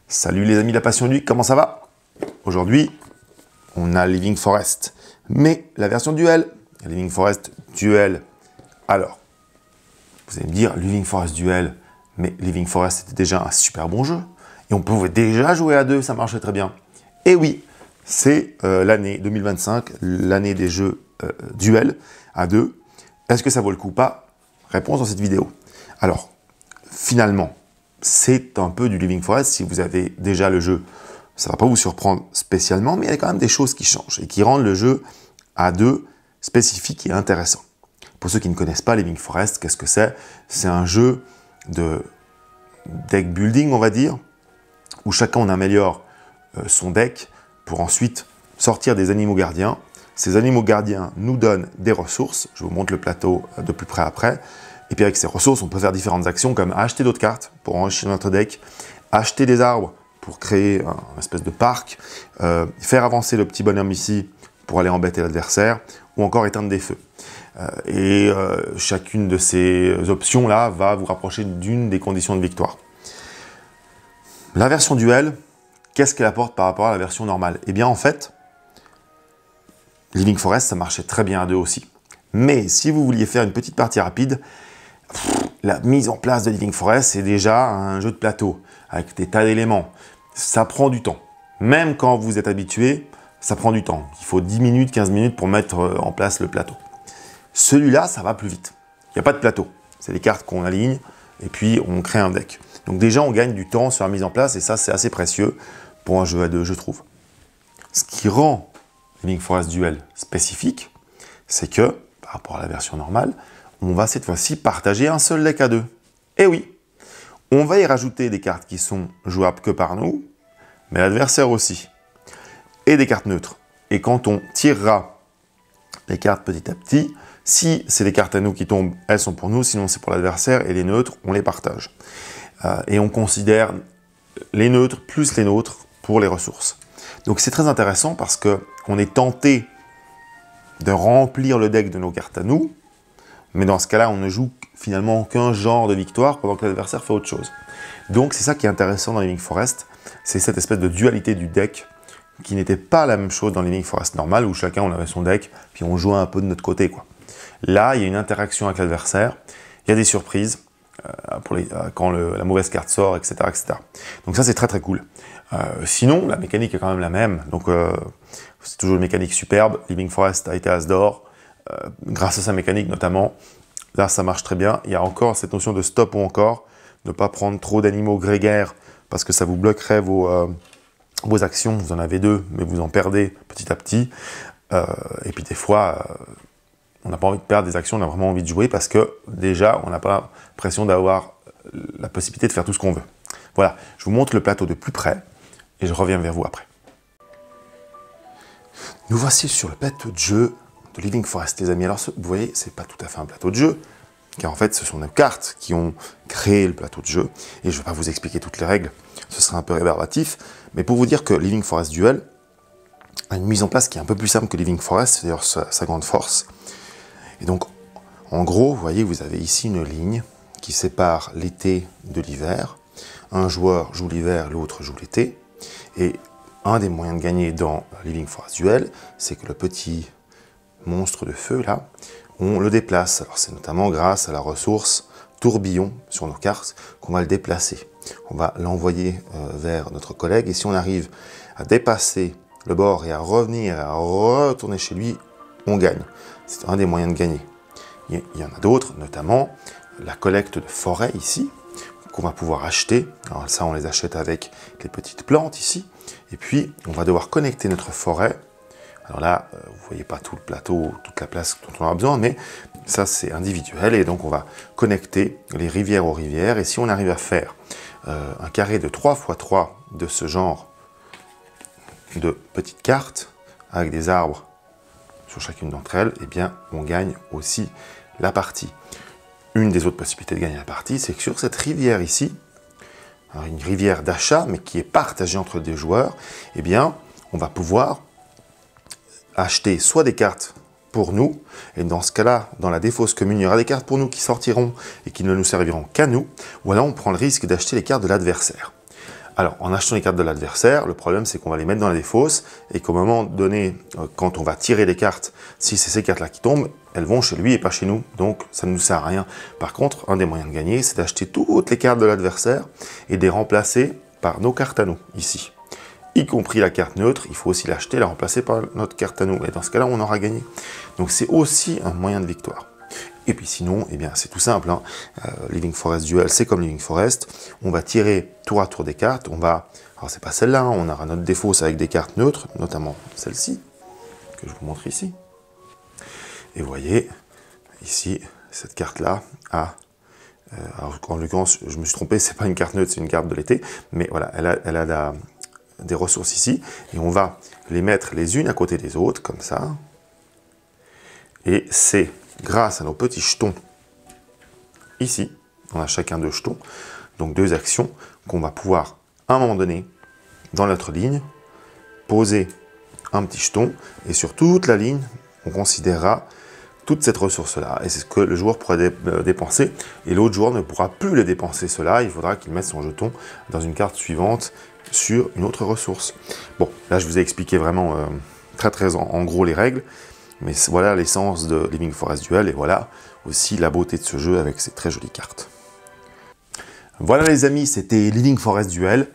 Salut les amis de la passion du, comment ça va? Aujourd'hui, on a Living Forest, mais la version duel, Living Forest duel. Alors, vous allez me dire, Living Forest duel, mais Living Forest était déjà un super bon jeu, et on pouvait déjà jouer à deux, ça marchait très bien. Et oui, c'est l'année 2025, l'année des jeux duel à deux. Est-ce que ça vaut le coup ou pas? Réponse dans cette vidéo. Alors, finalement, c'est un peu du Living Forest. Si vous avez déjà le jeu, ça ne va pas vous surprendre spécialement, mais il y a quand même des choses qui changent et qui rendent le jeu à deux spécifique et intéressant. Pour ceux qui ne connaissent pas Living Forest, qu'est-ce que c'est? C'est un jeu de deck building, on va dire, où chacun on améliore son deck pour ensuite sortir des animaux gardiens. Ces animaux gardiens nous donnent des ressources. Je vous montre le plateau de plus près après. Et puis avec ces ressources, on peut faire différentes actions comme acheter d'autres cartes pour enrichir notre deck, acheter des arbres pour créer un espèce de parc, faire avancer le petit bonhomme ici pour aller embêter l'adversaire, ou encore éteindre des feux. Chacune de ces options-là va vous rapprocher d'une des conditions de victoire. La version duel, qu'est-ce qu'elle apporte par rapport à la version normale? Eh bien en fait, Living Forest, ça marchait très bien à deux aussi. Mais si vous vouliez faire une petite partie rapide, la mise en place de Living Forest, c'est déjà un jeu de plateau, avec des tas d'éléments. Ça prend du temps. Même quand vous êtes habitué, ça prend du temps. Il faut 10 minutes, 15 minutes pour mettre en place le plateau. Celui-là, ça va plus vite. Il n'y a pas de plateau. C'est les cartes qu'on aligne, et puis on crée un deck. Donc déjà, on gagne du temps sur la mise en place, et ça, c'est assez précieux pour un jeu à deux, je trouve. Ce qui rend Living Forest Duel spécifique, c'est que, par rapport à la version normale, on va cette fois-ci partager un seul deck à deux. Et oui, on va y rajouter des cartes qui sont jouables que par nous, mais l'adversaire aussi. Et des cartes neutres. Et quand on tirera les cartes petit à petit, si c'est les cartes à nous qui tombent, elles sont pour nous, sinon c'est pour l'adversaire, et les neutres, on les partage. Et on considère les neutres plus les nôtres pour les ressources. Donc c'est très intéressant parce qu'on est tenté de remplir le deck de nos cartes à nous, mais dans ce cas-là, on ne joue finalement qu'un genre de victoire pendant que l'adversaire fait autre chose. Donc c'est ça qui est intéressant dans Living Forest, c'est cette espèce de dualité du deck qui n'était pas la même chose dans Living Forest normal où chacun on avait son deck puis on jouait un peu de notre côté, quoi. Là, il y a une interaction avec l'adversaire, il y a des surprises quand la mauvaise carte sort, etc., etc. Donc ça c'est très très cool. Sinon, la mécanique est quand même la même, donc c'est toujours une mécanique superbe. Living Forest a été as d'or, grâce à sa mécanique notamment. Là, ça marche très bien. Il y a encore cette notion de stop ou encore, ne pas prendre trop d'animaux grégaires parce que ça vous bloquerait vos actions. Vous en avez deux, mais vous en perdez petit à petit. Et puis des fois, on n'a pas envie de perdre des actions, on a vraiment envie de jouer parce que déjà, on n'a pas l'impression d'avoir la possibilité de faire tout ce qu'on veut. Voilà, je vous montre le plateau de plus près et je reviens vers vous après. Nous voici sur le plateau de jeu de Living Forest, les amis. Alors, vous voyez, c'est pas tout à fait un plateau de jeu, car en fait, ce sont nos cartes qui ont créé le plateau de jeu. Et je ne vais pas vous expliquer toutes les règles, ce serait un peu rébarbatif. Mais pour vous dire que Living Forest Duel a une mise en place qui est un peu plus simple que Living Forest, c'est d'ailleurs sa grande force. Et donc, en gros, vous voyez, vous avez ici une ligne qui sépare l'été de l'hiver. Un joueur joue l'hiver, l'autre joue l'été. Et un des moyens de gagner dans Living Forest Duel, c'est que le petit monstre de feu, là, on le déplace. Alors c'est notamment grâce à la ressource tourbillon sur nos cartes qu'on va le déplacer. On va l'envoyer vers notre collègue et si on arrive à dépasser le bord et à revenir, à retourner chez lui, on gagne. C'est un des moyens de gagner. Il y en a d'autres, notamment la collecte de forêt ici, qu'on va pouvoir acheter. Alors ça, on les achète avec les petites plantes ici. Et puis, on va devoir connecter notre forêt. Alors là, vous ne voyez pas tout le plateau, toute la place dont on a besoin, mais ça, c'est individuel. Et donc, on va connecter les rivières aux rivières. Et si on arrive à faire un carré de 3 x 3 de ce genre de petites cartes, avec des arbres sur chacune d'entre elles, eh bien, on gagne aussi la partie. Une des autres possibilités de gagner la partie, c'est que sur cette rivière ici, alors une rivière d'achat, mais qui est partagée entre des joueurs, eh bien, on va pouvoir acheter soit des cartes pour nous, et dans ce cas-là, dans la défausse commune, il y aura des cartes pour nous qui sortiront et qui ne nous serviront qu'à nous, ou alors on prend le risque d'acheter les cartes de l'adversaire. Alors, en achetant les cartes de l'adversaire, le problème c'est qu'on va les mettre dans la défausse et qu'au moment donné, quand on va tirer les cartes, si c'est ces cartes-là qui tombent, elles vont chez lui et pas chez nous, donc ça ne nous sert à rien. Par contre, un des moyens de gagner, c'est d'acheter toutes les cartes de l'adversaire et de les remplacer par nos cartes à nous, ici. Y compris la carte neutre, il faut aussi l'acheter et la remplacer par notre carte à nous. Et dans ce cas-là, on aura gagné. Donc c'est aussi un moyen de victoire. Et puis sinon, eh bien, c'est tout simple. Hein. Living Forest Duel, c'est comme Living Forest. On va tirer tour à tour des cartes. On va, alors c'est pas celle-là, hein, on aura notre défausse avec des cartes neutres, notamment celle-ci, que je vous montre ici. Et vous voyez, ici, cette carte-là a... alors en l'occurrence, je me suis trompé, c'est pas une carte neutre, c'est une carte de l'été. Mais voilà, elle a des ressources ici. Et on va les mettre les unes à côté des autres, comme ça. Et c'est grâce à nos petits jetons, ici, on a chacun 2 jetons, donc 2 actions, qu'on va pouvoir, à un moment donné, dans notre ligne, poser un petit jeton, et sur toute la ligne, on considérera toute cette ressource-là, et c'est ce que le joueur pourra dépenser, et l'autre joueur ne pourra plus les dépenser cela, il faudra qu'il mette son jeton dans une carte suivante sur une autre ressource. Bon, là je vous ai expliqué vraiment très en gros les règles, mais voilà l'essence de Living Forest Duel, et voilà aussi la beauté de ce jeu avec ces très jolies cartes. Voilà les amis, c'était Living Forest Duel.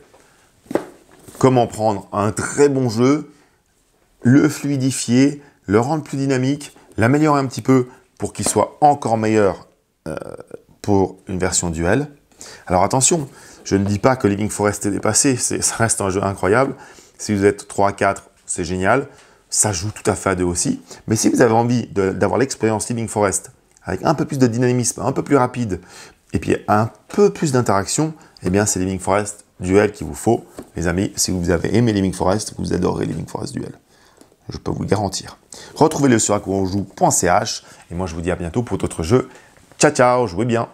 Comment prendre un très bon jeu, le fluidifier, le rendre plus dynamique, l'améliorer un petit peu pour qu'il soit encore meilleur pour une version duel. Alors attention, je ne dis pas que Living Forest est dépassé, ça reste un jeu incroyable. Si vous êtes 3 à 4, c'est génial. Ça joue tout à fait à 2 aussi. Mais si vous avez envie d'avoir l'expérience Living Forest avec un peu plus de dynamisme, un peu plus rapide, et puis un peu plus d'interaction, eh bien c'est Living Forest Duel qu'il vous faut. Les amis, si vous avez aimé Living Forest, vous adorerez Living Forest Duel. Je peux vous le garantir. Retrouvez-le sur acquonjoue.ch et moi je vous dis à bientôt pour d'autres jeux. Ciao ciao, jouez bien.